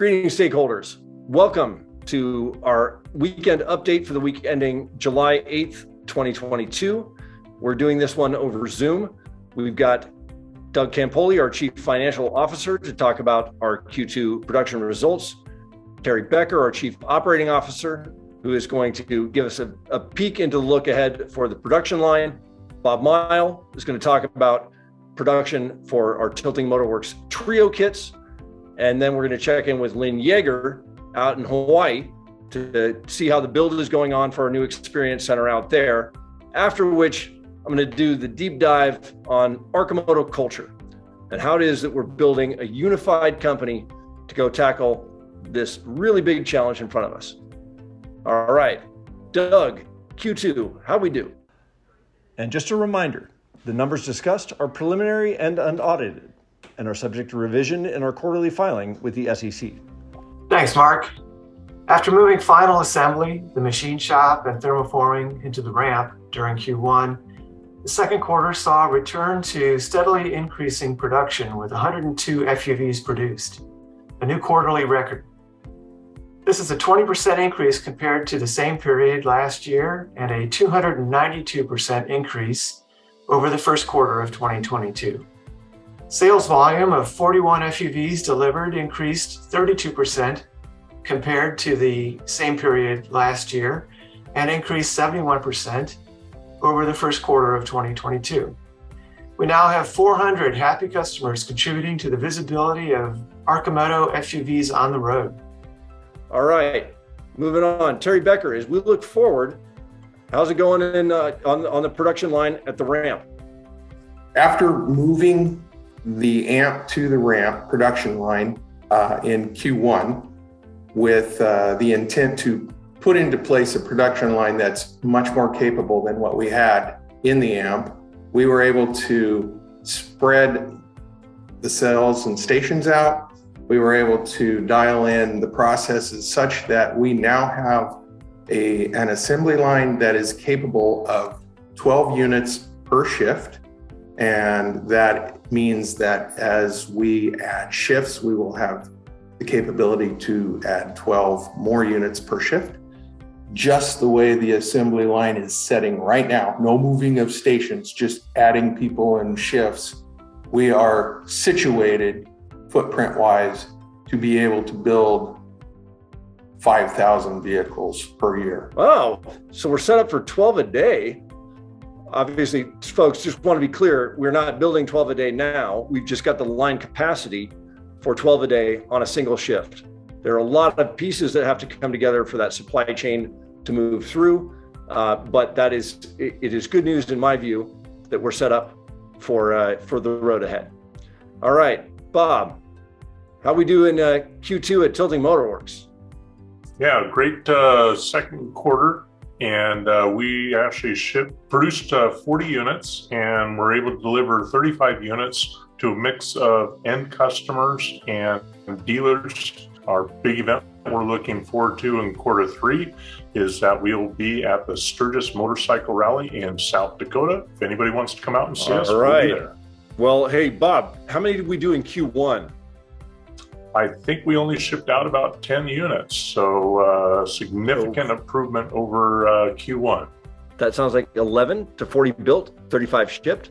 Greetings, stakeholders. Welcome to our weekend update for the week ending July 8th, 2022. We're doing this one over Zoom. We've got Doug Campoli, our Chief Financial Officer, to talk about our Q2 production results. Terry Becker, our Chief Operating Officer, who is going to give us a peek into the look ahead for the production line. Bob Mighell is going to talk about production for our Tilting Motorworks Trio kits. And then we're going to check in with Lynn Yeager out in Hawaii to see how the build is going on for our new experience center out there. After which, I'm going to do the deep dive on Arcimoto culture and how it is that we're building a unified company to go tackle this really big challenge in front of us. All right, Doug, Q2, how we do? And just a reminder, the numbers discussed are preliminary and unaudited and are subject to revision in our quarterly filing with the SEC. Thanks, Mark. After moving final assembly, the machine shop, and thermoforming into the ramp during Q1, the second quarter saw a return to steadily increasing production with 102 FUVs produced, a new quarterly record. This is a 20% increase compared to the same period last year and a 292% increase over the first quarter of 2022. Sales volume of 41 FUVs delivered increased 32% compared to the same period last year and increased 71% over the first quarter of 2022. We now have 400 happy customers contributing to the visibility of Arcimoto FUVs on the road. All right, moving on. Terry Becker, as we look forward, how's it going on the production line at the ramp? After moving the amp to the ramp production line in Q1 with the intent to put into place a production line that's much more capable than what we had in the amp, we were able to spread the cells and stations out. We were able to dial in the processes such that we now have an assembly line that is capable of 12 units per shift. And that means that as we add shifts, we will have the capability to add 12 more units per shift. Just the way the assembly line is setting right now, no moving of stations, just adding people and shifts. We are situated footprint-wise to be able to build 5,000 vehicles per year. Wow, so we're set up for 12 a day. Obviously, folks, just want to be clear, we're not building 12 a day now. We've just got the line capacity for 12 a day on a single shift. There are a lot of pieces that have to come together for that supply chain to move through, but it is good news in my view that we're set up for the road ahead. All right, Bob, how we do in Q2 at Tilting Motorworks? Yeah, great second quarter. And we actually produced 40 units and were able to deliver 35 units to a mix of end customers and dealers. Our big event we're looking forward to in quarter three is that we'll be at the Sturgis Motorcycle Rally in South Dakota. If anybody wants to come out and see us, we'll be there. Well, hey, Bob, how many did we do in Q1? I think we only shipped out about 10 units, so significant improvement over Q1. That sounds like 11 to 40 built, 35 shipped.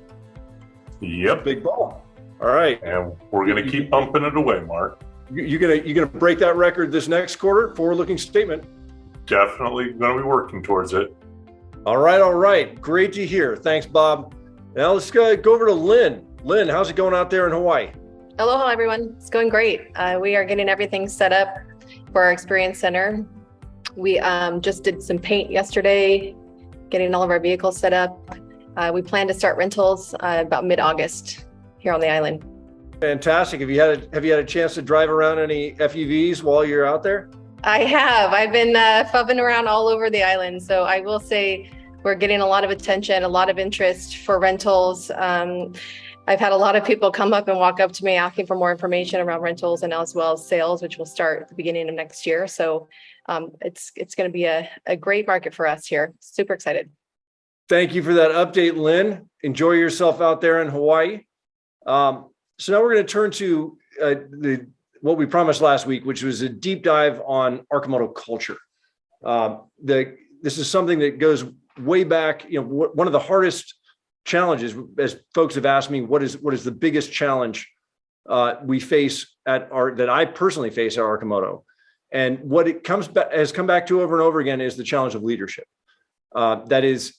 Yep. Big ball. All right. And we're going to keep bumping it away, Mark. You're gonna break that record this next quarter? Forward-looking statement. Definitely going to be working towards it. All right. Great to hear. Thanks, Bob. Now let's go over to Lynn. Lynn, how's it going out there in Hawaii? Aloha, everyone. It's going great. We are getting everything set up for our experience center. We just did some paint yesterday, getting all of our vehicles set up. We plan to start rentals about mid-August here on the island. Fantastic. Have you had a chance to drive around any FUVs while you're out there? I have. I've been fubbing around all over the island. So I will say we're getting a lot of attention, a lot of interest for rentals. I've had a lot of people come up and walk up to me asking for more information around rentals and as well as sales, which will start at the beginning of next year. So it's going to be a great market for us here. Super excited. Thank you for that update, Lynn. Enjoy yourself out there in Hawaii. So now we're going to turn to the what we promised last week, which was a deep dive on Arcimoto culture. This is something that goes way back. One of the hardest challenges, as folks have asked me, what is the biggest challenge we face that I personally face at Arcimoto, and what it has come back to over and over again is the challenge of leadership. That is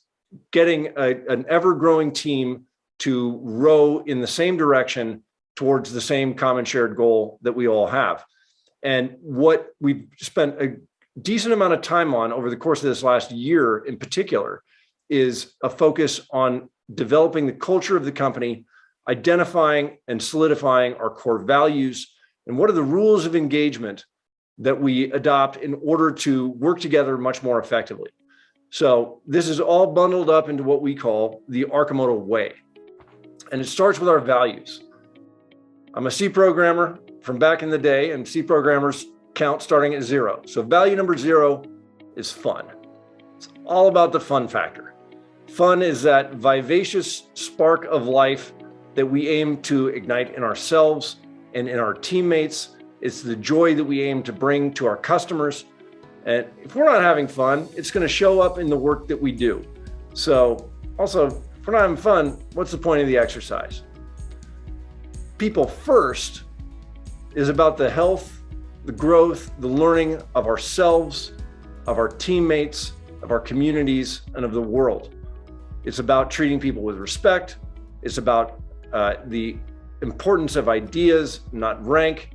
getting an ever-growing team to row in the same direction towards the same common shared goal that we all have. And what we've spent a decent amount of time on over the course of this last year in particular is a focus on developing the culture of the company, identifying and solidifying our core values, and what are the rules of engagement that we adopt in order to work together much more effectively. So this is all bundled up into what we call the Arcimoto way. And it starts with our values. I'm a C programmer from back in the day, and C programmers count starting at 0. So value number 0 is fun. It's all about the fun factor. Fun is that vivacious spark of life that we aim to ignite in ourselves and in our teammates. It's the joy that we aim to bring to our customers. And if we're not having fun, it's going to show up in the work that we do. So also, if we're not having fun, what's the point of the exercise? People first is about the health, the growth, the learning of ourselves, of our teammates, of our communities, and of the world. It's about treating people with respect. It's about the importance of ideas, not rank.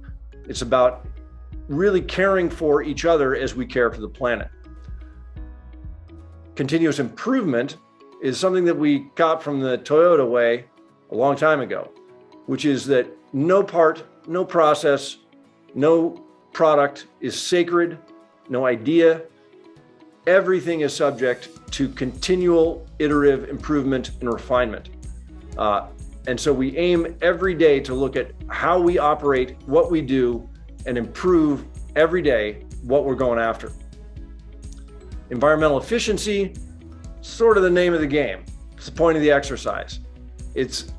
It's about really caring for each other as we care for the planet. Continuous improvement is something that we got from the Toyota way a long time ago, which is that no part, no process, no product is sacred, no idea. Everything is subject to continual iterative improvement and refinement. And so we aim every day to look at how we operate, what we do, and improve every day what we're going after. Environmental efficiency, sort of the name of the game. It's the point of the exercise. It's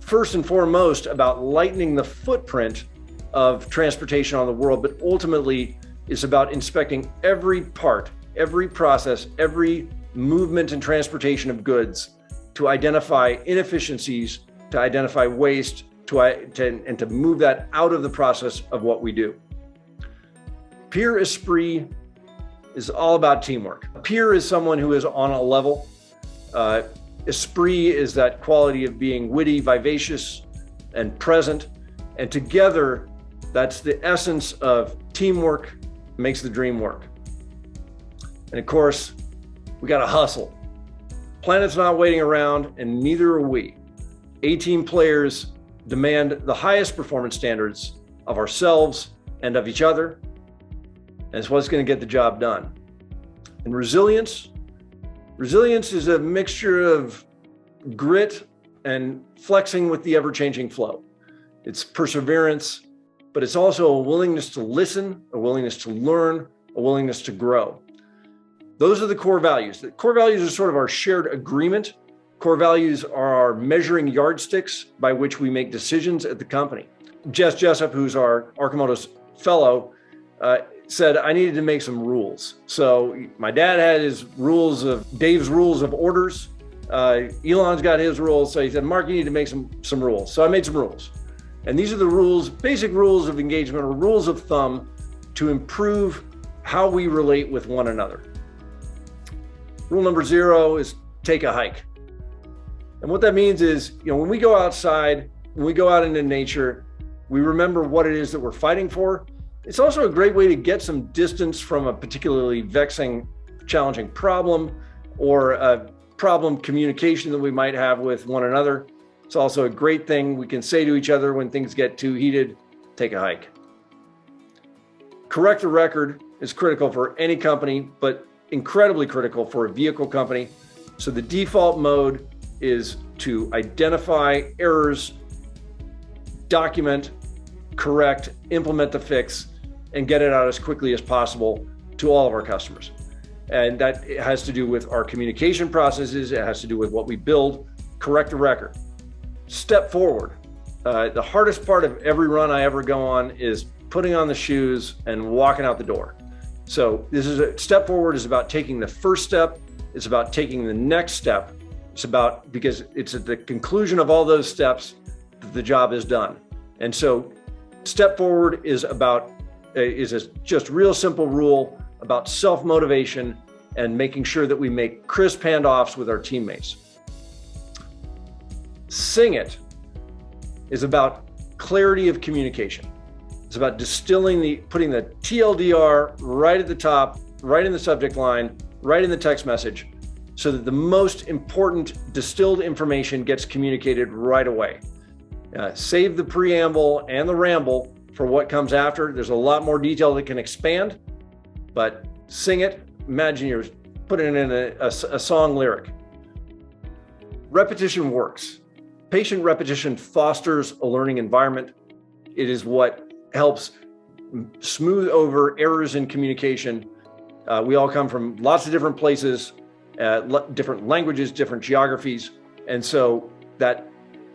first and foremost about lightening the footprint of transportation on the world, but ultimately it's about inspecting every part, every process, every movement and transportation of goods to identify inefficiencies, to identify waste, and to move that out of the process of what we do. Peer esprit is all about teamwork. A peer is someone who is on a level. Esprit is that quality of being witty, vivacious, and present. And together, that's the essence of teamwork makes the dream work. And of course, we got to hustle. Planet's not waiting around, and neither are we. A-team players demand the highest performance standards of ourselves and of each other. And it's what's going to get the job done. And resilience is a mixture of grit and flexing with the ever-changing flow. It's perseverance, but it's also a willingness to listen, a willingness to learn, a willingness to grow. Those are the core values. The core values are sort of our shared agreement. Core values are our measuring yardsticks by which we make decisions at the company. Jess Jessup, who's our Arcimoto's fellow, said I needed to make some rules. So my dad had Dave's rules of orders. Elon's got his rules. So he said, Mark, you need to make some rules. So I made some rules. And these are the rules, basic rules of engagement, or rules of thumb to improve how we relate with one another. Rule number 0 is take a hike. And what that means is, when we go outside, when we go out into nature, we remember what it is that we're fighting for. It's also a great way to get some distance from a particularly vexing, challenging problem or a problem communication that we might have with one another. It's also a great thing we can say to each other when things get too heated: take a hike. Correct the record is critical for any company, but incredibly critical for a vehicle company. So the default mode is to identify errors, document, correct, implement the fix, and get it out as quickly as possible to all of our customers. And that has to do with our communication processes. It has to do with what we build. Correct the record. Step forward. The hardest part of every run I ever go on is putting on the shoes and walking out the door. So this is a step forward is about taking the first step. It's about taking the next step. It's about, because it's at the conclusion of all those steps that the job is done. And so step forward is about, is a just real simple rule about self-motivation and making sure that we make crisp handoffs with our teammates. Sing it is about clarity of communication. It's about putting the TLDR right at the top, right in the subject line, right in the text message, so that the most important distilled information gets communicated right away. Save the preamble and the ramble for what comes after. There's a lot more detail that can expand, but sing it. Imagine you're putting it in a song lyric. Repetition works. Patient repetition fosters a learning environment. It is what helps smooth over errors in communication. We all come from lots of different places, different languages, different geographies. And so that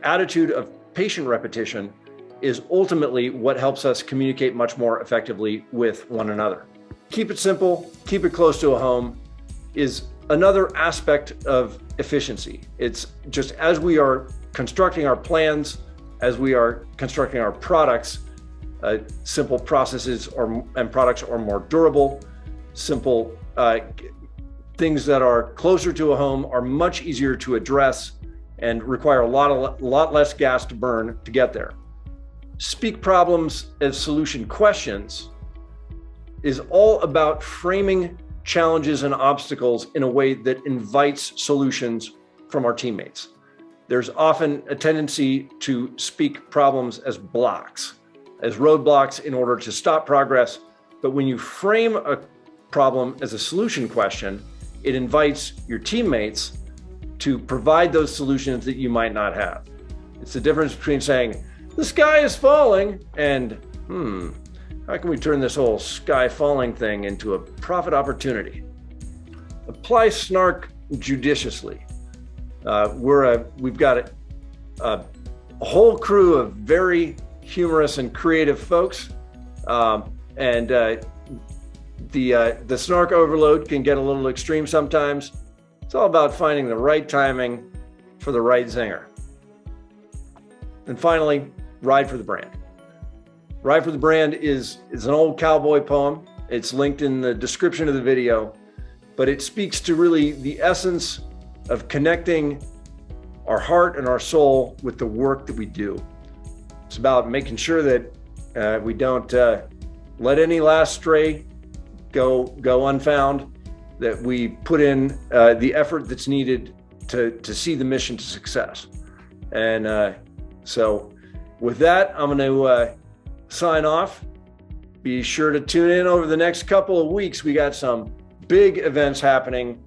attitude of patient repetition is ultimately what helps us communicate much more effectively with one another. Keep it simple, keep it close to a home is another aspect of efficiency. It's just as we are constructing our plans, as we are constructing our products, simple processes and products are more durable. Simple things that are closer to a home are much easier to address and require a lot less gas to burn to get there. Speak problems as solution questions is all about framing challenges and obstacles in a way that invites solutions from our teammates. There's often a tendency to speak problems as blocks, as roadblocks in order to stop progress. But when you frame a problem as a solution question, it invites your teammates to provide those solutions that you might not have. It's the difference between saying, the sky is falling, and how can we turn this whole sky falling thing into a profit opportunity? Apply snark judiciously. We've got a whole crew of very humorous and creative folks, and the snark overload can get a little extreme sometimes. It's all about finding the right timing for the right zinger. And finally, ride for the brand. Ride for the brand is an old cowboy poem. It's linked in the description of the video, but it speaks to really the essence of connecting our heart and our soul with the work that we do. It's about making sure that we don't let any last stray go unfound, that we put in the effort that's needed to see the mission to success. And so with that, I'm going to sign off. Be sure to tune in over the next couple of weeks. We got some big events happening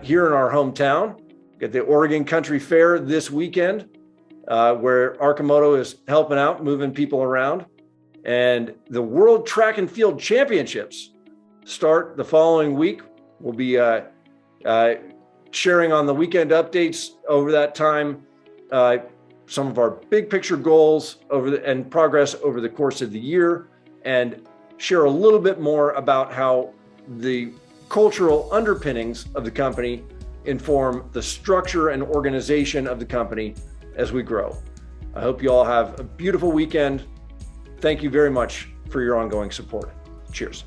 here in our hometown. Got the Oregon Country Fair this weekend, where Arcimoto is helping out, moving people around. And the World Track and Field Championships start the following week. We'll be sharing on the weekend updates over that time, some of our big picture goals and progress over the course of the year, and share a little bit more about how the cultural underpinnings of the company inform the structure and organization of the company as we grow. I hope you all have a beautiful weekend. Thank you very much for your ongoing support. Cheers.